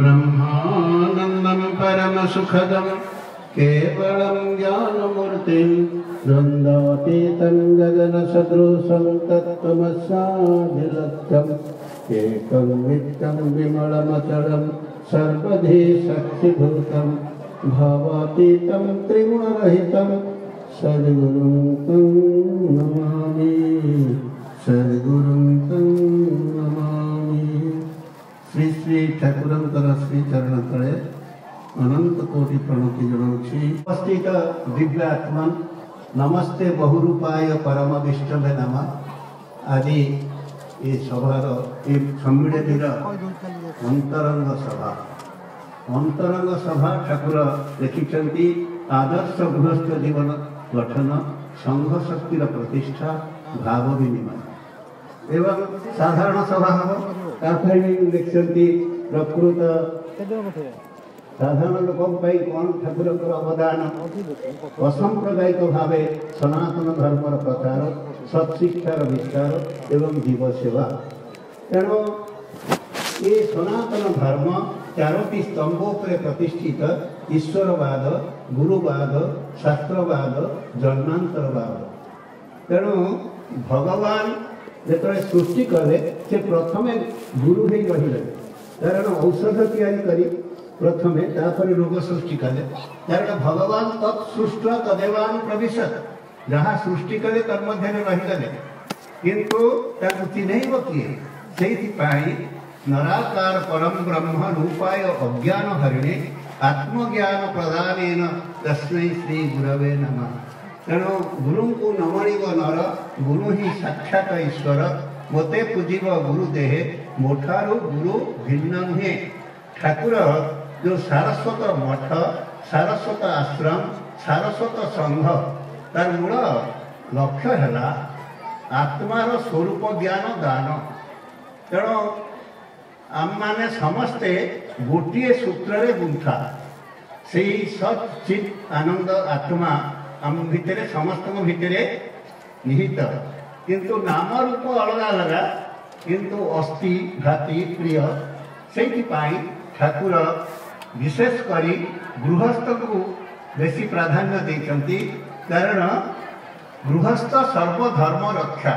ब्रह्मानंदं परमसुखदं केवलं ज्ञानमूर्तिं द्वन्द्वातीतं गगनसदृशं तत्त्वमस्यादिलक्ष्यम् एकं नित्यं विमलमचलं सर्वधी साक्षिभूतं भावातीतं त्रिगुणरहितं सद्गुरुं तं नमामि सद्गुरुं तं नमामि। श्री श्री ठाकुरंकर श्री चरण तले अनंत कोटि प्रणति जनाऊँगी। उपस्थित दिव्यात्मा नमस्ते बहुरूपाय परम विष्णवे नमः। आज ये सभार ये सम्मिलित अंतरंग सभा ठाकुर लिखिंट आदर्श गृहस्थ जीवन गठन संघ शक्तिर प्रतिष्ठा भाव विनिमय एवं साधारण सभा हम लिखिंट प्रकृत साधारण लोक कौन ठाकुर अवदान असंप्रदायिक भाव सनातन धर्मर प्रचार सत्शिक्षार विस्तार एवं जीव सेवा। तेणु ये सनातन धर्म चारोटी स्तंभ पर प्रतिष्ठित ईश्वरवाद गुरुवाद शास्त्रवाद जन्मांतरवाद। तेणु भगवान जो सृष्टि कले से प्रथम गुरु ही रही कारण औषध तैयारी प्रथमे तापर रोग सृष्टि कले कारण भगवान तत्सृष्ट तदेवान प्रविशत जहाँ सृष्टि कले तन्मध्य रहीगले किंतु चिन्हब किए से नराकार परम ब्रह्म रूपाय अज्ञान हरिणे आत्मज्ञान प्रदान तस्मै श्री गुरवे नमः। तेणु गुरु को नमणिब नर गुरु ही साक्षात ईश्वर मोते पूजिब गुरुदेह मोठारू गुरु भिन्न नुहे। ठाकुर जो सारस्वत मठ सारस्वत आश्रम सारस्वत संघ तार मूल लक्ष्य है आत्मार स्वरूप ज्ञान दान। तेणु आम माने समस्ते गोटे सूत्र गुंथा से सत चित आनंद आत्मा आम भितर समस्त भितर निहित किंतु नाम रूप अलग अलग किंतु अस्थि भाति प्रिय से ठाकुर विशेषकर गृहस्थ को बेसी प्राधान्य देते कारण गृहस्थ सर्वधर्म रक्षा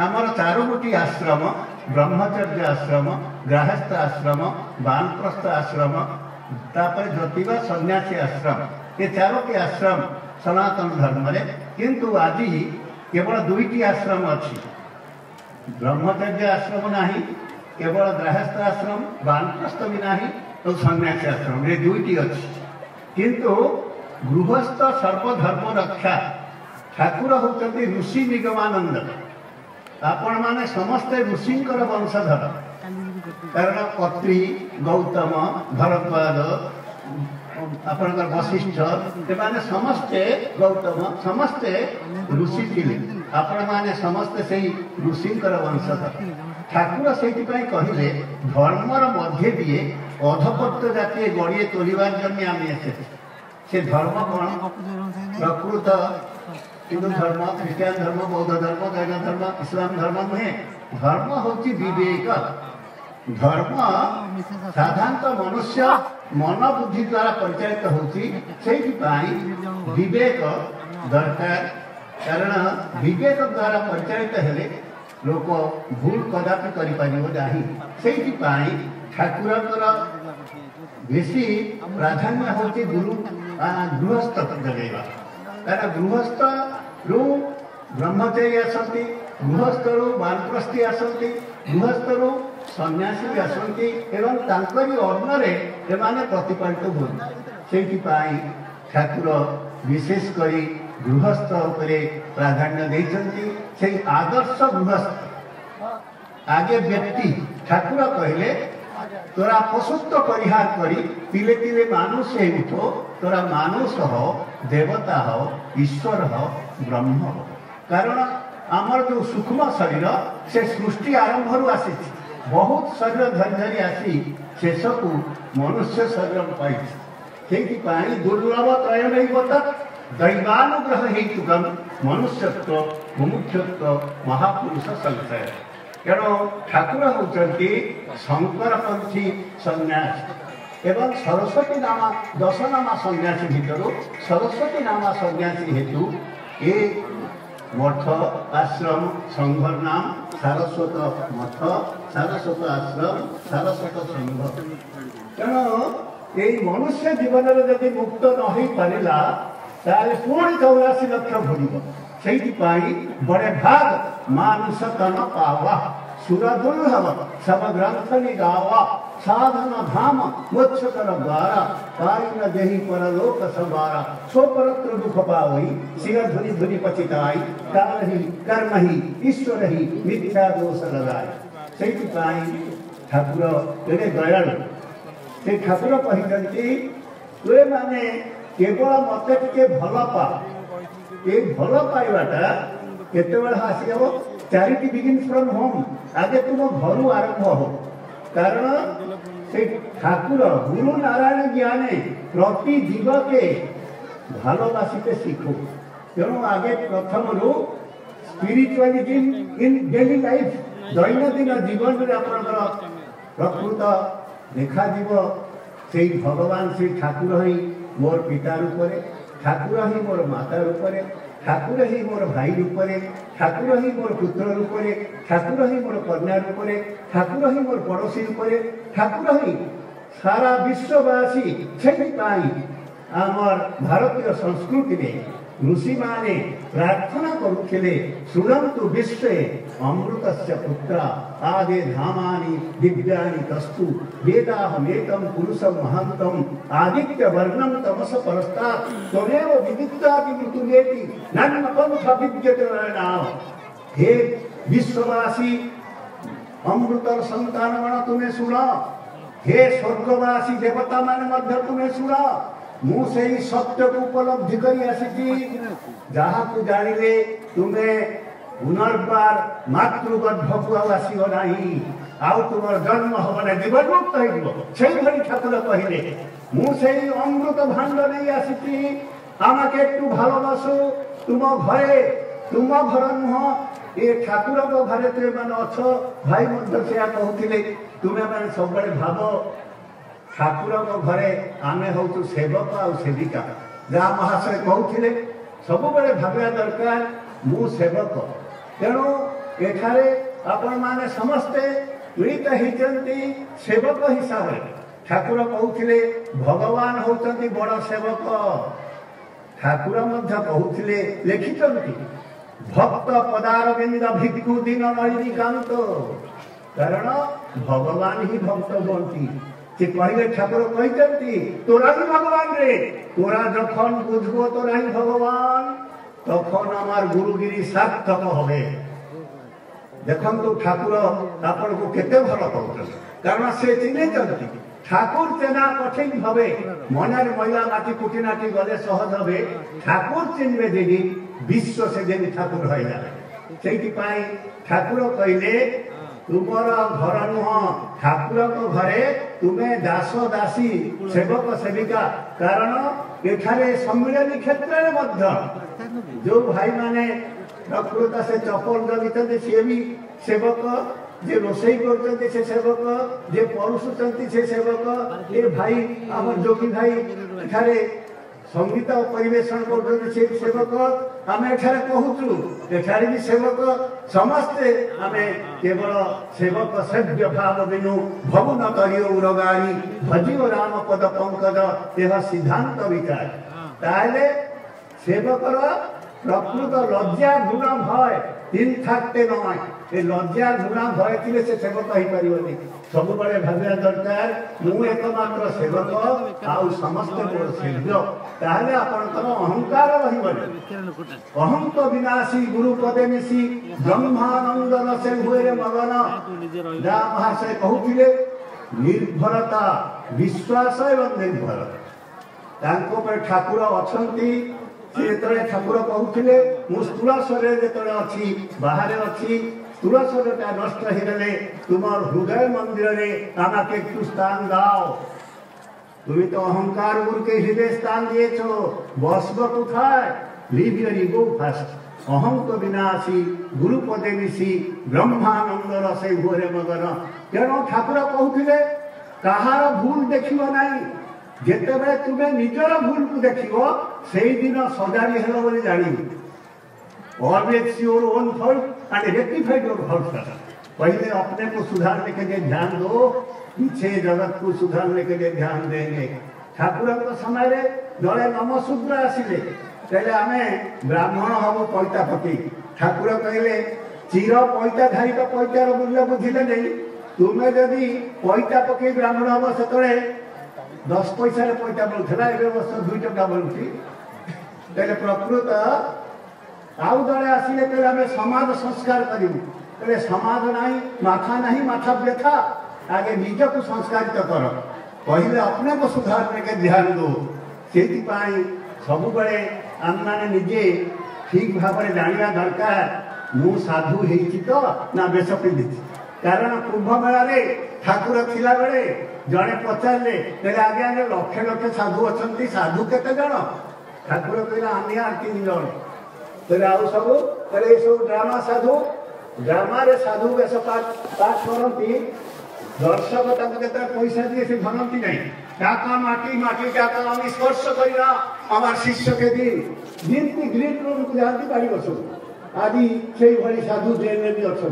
आमर चारोटी आश्रम ब्रह्मचर्य आश्रम गृहस्थ आश्रम वानप्रस्थ आश्रम तापर ज्योतिबा सन्यासी आश्रम ये चारोटी आश्रम सनातन धर्म रे किंतु आज केवल दुईटी आश्रम अच्छी ब्रह्मचर्य आश्रम नहीं केवल गृहस्थ आश्रम वानप्रस्थ भी नहीं तो सन्यासी आश्रम ये दुईटी अच्छी किंतु गृहस्थ सर्वधर्म रक्षा ठाकुर होती ऋषि निगमानंद आपण माने समस्ते ऋषिंकर वंशधर कारण पत्री गौतम भरद्वाज आपणकर वशिष्ठ से समस्ते गौतम समस्ते ऋषि थे आपण माने समस्ते से ऋषिंकर वंशधर। ठाकुर से कहले धर्मर मध्य दिए अधपत्त जातीय गड़िए तोड़ार जमी आम से धर्म कौन प्रकृत हिंदू धर्म ख्रीष्टान धर्म बौद्ध धर्म जैन धर्म इस्लाम धर्म नुहे धर्म हूँ विवेक धर्म साधारणतः मनुष्य मन बुद्धि द्वारा परिचालित होती विवेक दरकार कारण विवेक द्वारा परिचालित हेले लोक भूल कदापि करें ठाकुर बेसी प्राधान्य होती गुरु गृहस्थ जगेगा कारण गृहस्थ रू ब्रह्मचारी आसती गृहस्थ रू वानप्रस्थी आसती गृहस्थ रू सन्यासी भी आसती एवं तांकरी अन्नरे एमाने प्रतिपालित होती ठाकुर विशेषकर गृहस्थ उपरे प्राधान्य देते से आदर्श गृहस्थ आगे व्यक्ति ठाकुर कहले तोरा पशुत्व परिहार करी तिले तिले मानुष उठो तोरा मानुष हो देवता हो ईश्वर हो ब्रह्म हो कारण आमर जो सूक्ष्म शरीर से सृष्टि आरंभ आसी बहुत शरीर धरी धरी आसी शेष को मनुष्य शरीर पाई दुर्लभ त्रय नहीं बता दैवानुग्रह हेतुकम मनुष्यत्व मुमुक्षत्व महापुरुष संशय तेणु ठाकुर होती शंकरपंथी सन्यासी एवं सरस्वती नामा दशनामा सन्यासी भितर सरस्वती नामा सन्यासी हेतु ये मठ आश्रम संघर नाम सारस्वत मठ सारस्वत आश्रम सारस्वत संघ। तेणु ये मनुष्य जीवन में जब मुक्त न हो पारा ताले पुणी 84 लक्ष भोग से बड़े भाग मानुष तन पावा सुर दुर्लभ सब ग्रंथ गावा साधन धाम मोक्षकर द्वारा पाइन देहि परलोक सवारा सो परत्र दुख पावई सिर धुनि धुनि पचिताई काल ही कर्म ही ईश्वर ही मिथ्या दोष लगाए से ठाकुर एडे दयालु से ठाकुर कहते तुए माने केवल मत टे भल पा ये भल पाइबाटा केतबेले आसीब चैरिटी बिगिन्स फ्रॉम होम आगे तुम घर आरंभ हो कारण से ठाकुर गुरु नारायण ज्ञाने प्रति जीव के भालोबासिते शिखो तेणु आगे प्रथम रू स्पिरिचुआलिटी इन डेली लाइफ दैनंदिन जीवन में आपनकर प्रकृत देखा जीव से भगवान श्री ठाकुर ही मोर पिता रूप ठाकुर ही मोर माता रूप ठाकुर ही मोर भाई रूप ठाकुर ही मोर पुत्र रूप ठाकुर ही मोर कन्या रूप ठाकुर ही मोर पड़ोशी रूप ठाकुर ही सारा विश्ववासी से आमर भारतीय संस्कृति में ऋषि माने प्रार्थना करुले शुणन्तु विश्वे अमृतस्य पुत्रा आदे धामानि दिव्यानि तस्तु वेदाहमेतं पुरुषं महान्तं आदित्य वर्णं तमस परस्तात् त्वमेव विदित्ताति मृत्युमेति नन्म पंथ विद्यते नाम। हे विश्ववासी अमृतर संतानगण तुम्हें सुना, हे स्वर्गवासी देवता माने मध्य तुम्हें सुना। मु से सत्य को उपलब्धि करी आसी जहाँ को जानिले तुम्हें पुनर्बार मातृगर्भ को आसिब नहीं आउ तुम जन्म हम ना जीवन मुक्त हो ठाकुर कहले मु से अमृत भांड नहीं आसी आमाके तू भालबासु तुम घरे तुम घर नुह ये ठाकुर घरे तुम मैंने अछ भाई मध्य से कहते तुम्हें मैंने सब भाव ठाकुर घरे आमे हूँ सेवक आ सेविका जहाँ महाशय कहते सब बड़े भाविया दरकार मु सेवक तेणु एठारे आपण माने समस्ते पीड़ित होती सेवक हिसाब से ठाकुर कहते भगवान होती बड़ सेवक ठाकुर कहते लिखिं भक्त पदारविंद भिक्षु दिन नलिनीकांत कारण भगवान ही भक्त बनती से कहले ठाकुर कहते तोरा ही भगवान रे तोरा जखन बुझबो तोरा ही भगवान तखन आमार गुरुगिरी सार्थक होबे। देखन तो ठाकुर आपन को केते भल पाउछन कारण से चिन्हे चलती ठाकुर चेना कठिन भवे मनार महिला माटी कुटिनाटी गले सहज हवे ठाकुर चिन्हे देवी विश्व से देवी ठाकुर होइला सेति पाई ठाकुर कहले तुमर घर नुह ठाकुर घरे तुम्हें दास दासी सेवक सेविका कारण एठारे सम्मिलनी क्षेत्र में जो भाई माने प्रकृत से चपल जगिते सी भी सेवक जे रोसई करते से सेवक जे परुषुचंती से सेवक ये भाई आम जोगी भाई एठारे संगीत परिवेशन कर सेवक आम एठारे कहूँ एठारे भी सेवक समस्ते आम केवल सेवक सेव्य भाव बिनु भवु न करियो उरगारी भजियो राम पद पंकज यह सिद्धांत विकार ताले सेवकर प्रकृत लज्जा गुण भय तीन थाकते नय लज्जा गुण भय थी से सेवक हो पारे सब बड़े भाविया दरकार मु एकमात्र सेवक आउ समस्त मोर सेव्य ताहले आपनकर अहंकार रहिबनि अहं तो विनाशी गुरु पदे मिसी ब्रह्मानंद रसे हुए मगन जा महाशय कहूथिले निर्भरता विश्वास एवं निर्भरता तांको पर ठाकुर अछंती से ठाकुर कहूथिले मु स्थूल शरीर जेतले अछि बाहर अछि स्थूल शरीरटा नष्ट होगले तुम हृदय मंदिर में आमाके एकटू स्थान दाओ तुम तो अहंकार गुरु के हृदय स्थान दिएछो बसब कोथाय लिव योर ईगो फास्ट अहं तो विनाशी गुरुपदे मिशी ब्रह्मानंद रसे घोरे मगन। तेणु ठाकुर कहते कहार भूल देखिब नहीं जितेबले तुम्हें निजर भूल को देखिब से दिन सजाड़ी हेल बोली जानी। Always see your own fault and rectify your fault. पहले अपने को सुधारने के लिए ध्यान दो, पीछे जगत को सुधारने के लिए ध्यान देंगे। ठाकुर समय जड़े नमशूद्र आसिले कहले आमे ब्राह्मण हम पैता पकी। ठाकुर कहले चिर पैता धारी तो पैतार मूल्य बुझिले नहीं। तुम्हें जदि पैता पकई ब्राह्मण हम से 10 पैसा पैसा मिलूला ए वर्ष 2 टका मिलूँ। कहले प्रकृत आउ जड़े आसिले कहले आम समाज संस्कार करूँ। कहले समाज नहीं माथा नहीं माथा व्यथा आगे निज को संस्कारित कर। पहले अपने को सुधारने के ध्यान दो। से सब बड़े आम मैंने निजे ठीक भाव में जाना दरकार मु साधु हो ना बेश पिंधि। कारण कुंभ मेला ठाकुर थिला बेले जड़े पचारे कहले आगे आगे लक्षे लक्षे साधु अच्छा साधु केते जन? ठाकुर कहले आम 3 जन। कहले आउ सब कहले सब ड्रामा साधु ड्रामा रे साधु बेश पाठ करती दर्शक पैसा दिए से धनती नहीं टाका माटी माटी टाका आम स्पर्श करना आम शिष्य के दिन जिनकी ग्रीन रूम को जाती गाड़ी बस आज से भाई साधु जेल में भी अच्छा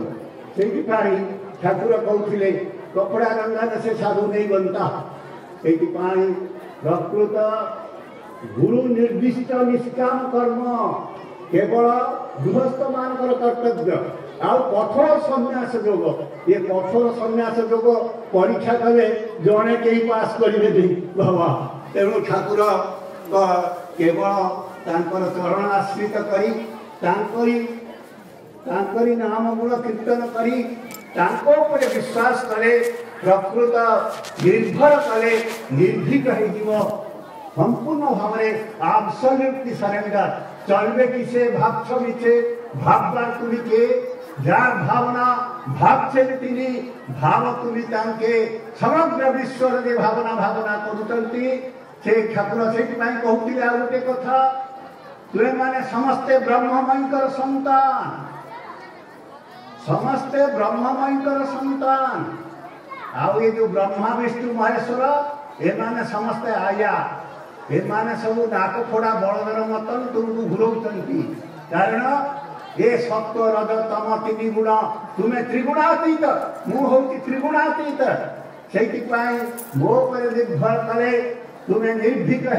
से ठाकुर कहते कपड़ा गंगा से साधु नहीं बनता। से प्रकृत गुरु निर्दिष्ट निष्काम कर्म केवल गृहस्थ मान कर्तव्य आउ कठोर संन्यास योग। ये कठोर संन्यास योग परीक्षा कले जड़े कहीं पास करेंगे बाबा। तेणु ठाकुर केवल चरण आश्रित करी नाम गुण कीर्तन करी विश्वास करे प्रकृत निर्भर कले निर्भीक हो संपूर्ण भाव में आब्सोल्युटली सरेंडर चलबे किसे भाव मिचे भावदार तुली के जार भावना भाव से भाव तुली समग्र विश्व भावना भावना करुचंती। से ठाकुर से कहते आ गोटे कथा तुम माने समस्ते ब्रह्ममयीकर संतान समस्ते ब्रह्ममयीकर संतान। आउ ये जो ब्रह्मा विष्णु महेश्वर ए माने समस्ते आया ए माने सब नाक फोड़ा बड़दर मतन तुमको घुरौती। कारण ये सत्व रज तम 3 गुण तुम्हें त्रिगुणातीत मु हूँ त्रिगुणातीत। से मो पर निर्भर करे तुम्हें निर्भीक हो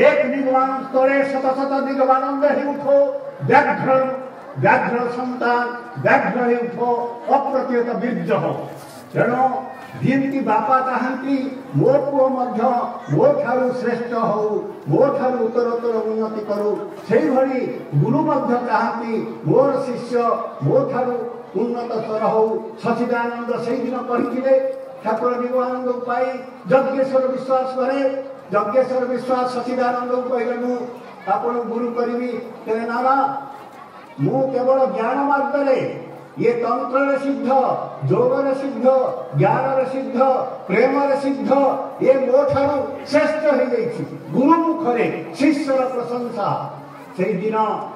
एक दिगवान तले शत शत दिगवानंद ही उठो व्याघ्र व्याघ्र संतान व्याघ्र ही उठो अप्रतिहत बीर्ज हो। तेणु जिनकी बापा चाहती मो पुओ मो ठारू श्रेष्ठ हो मो ठारू उत्तरोत्तर उन्नति करू से भली गुरु चाहती मोर शिष्य मो ठारू उन्नत स्तर हो। सचिदानंद से दिन कहते ठाकुर दिगवानंद पाई यज्ञेश्वर विश्वास करे यज्ञेश्वर विश्वास सचिदानंद कहले मु आपण गुरु करी कहले ना मु केवल ज्ञान मार्ग ये तंत्र सिद्ध जोग सिद्ध ज्ञान सिद्ध प्रेम सिद्ध ये मो ठारू श्रेष्ठ हो जाइए गुरु मुखरे शिष्यर प्रशंसा। से दिन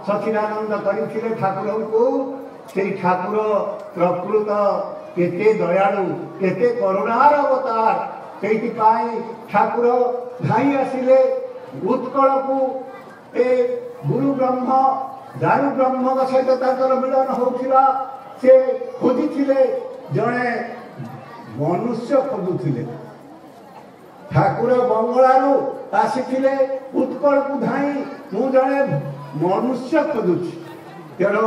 सचिदानंद करते ठाकुर को से ठाकुर प्रकृत केते दयालु केते करुणार अवतार। से ठाकुर धाई आसिले उत्कल को ए गुरु ब्रह्म दारु ब्रह्म सहित मिलन होता से खोजी जड़े मनुष्य खोजुले ठाकुर बंगलारू आसी उत्कल को धाई मु जड़े मनुष्य खोजुची। तेणु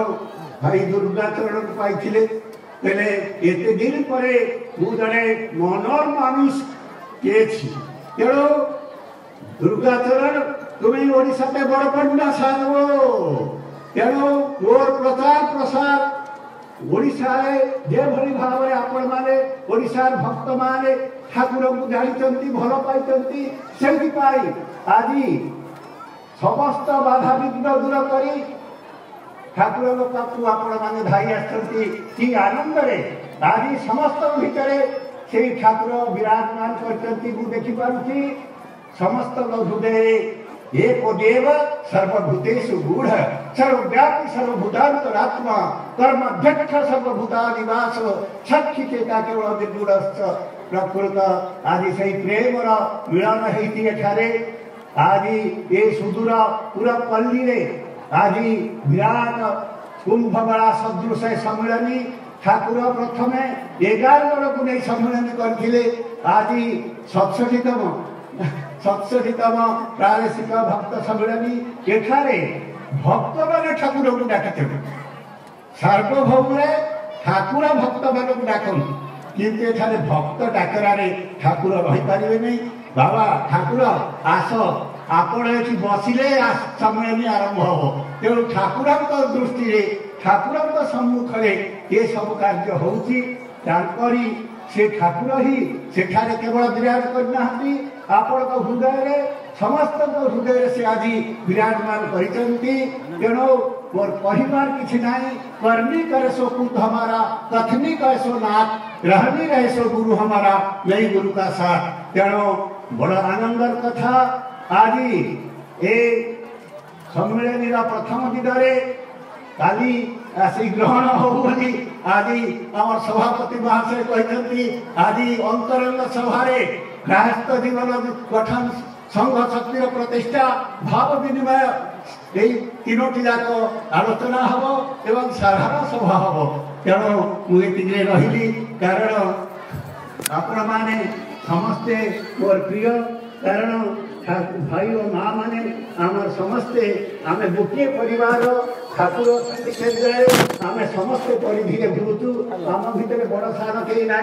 भाई दुर्गाचरण को पाई कहले एते दिन पर मु जड़े मनर मानुष किए। तेणु दुर्गाचरण तुम्हें ओडिशा के बड़ पंडा साधु। तेणु मोर प्रचार प्रसार ओडिशा जे भली भाव में आपण माने ओडिशार भक्त माने ठाकुर को जानी भल पाई से आज समस्त बाधा विघ्न दूर करी ठाकुर पाखु आपण माने धाई आसती आनंद आज समस्त भितर से ठाकुर विराजमान करती देखी पारुची। समस्त लघुदे एक देव सर्वभूतेषु गूढ़ सर्वव्यापी सर्वभूतांतरात्मा कर्माध्यक्ष सर्वभूतानिवास साक्षी चेता केवल निर्गुणस्थ प्रकृत आदि से प्रेमर मिलन होती एठारे आज ये सुदूर पूरा पल्ली रे आज विराट कुंभमेला सदृश सम्मिलनी ठाकुर प्रथम 11 जन को नहीं सम्मिलनी करथिले आज 67तम प्रादेशिक भक्त सम्मिलनी एठारे भक्त माने ठाकुर को डाकते सार्वभौम ठाकुर भक्त मान को डाकन किंतु एठारे भक्त डाकरा ठाकुर रही पारे नहीं बाबा ठाकुर आस आपण ये बसिले सम्मिलनी आरंभ हम तेणु ठाकुर दृष्टि ठाकुर सम्मुख ये सब कार्य होउची से ठाकुर ही सेठारे केवल विराज करना आपण हृदय समस्त हृदय से आज विराजमान करिसंती तेणु मोर परिवार किछि नाही करनी करे सो पुत हमारा कथनी करे सो नाथ रहनी रहे सो गुरु हमारा यही गुरु का साथ तेणु बड़ आनंदर कथा आज ए सम्मेलन प्रथम दिन काली आसी ग्रहण हो बोली आज आम सभापति महाशय कहते आज अंतरंग सभा गृहस्थ जीवन गठन संघ शक्तिर प्रतिष्ठा भाव विनिमय यही तीनोटी जाक आलोचना हम एवं साधारण सभा हम तेणु मुझे रही कारण आपण मैंने समस्ते मोर प्रिय कारण भाई और माँ माने आमर समस्ते आमे गोटे परिवार ठाकुर क्षेत्र आमे समस्ते परिधि बुलुचु आम भितर बड़ सान कहीं ना।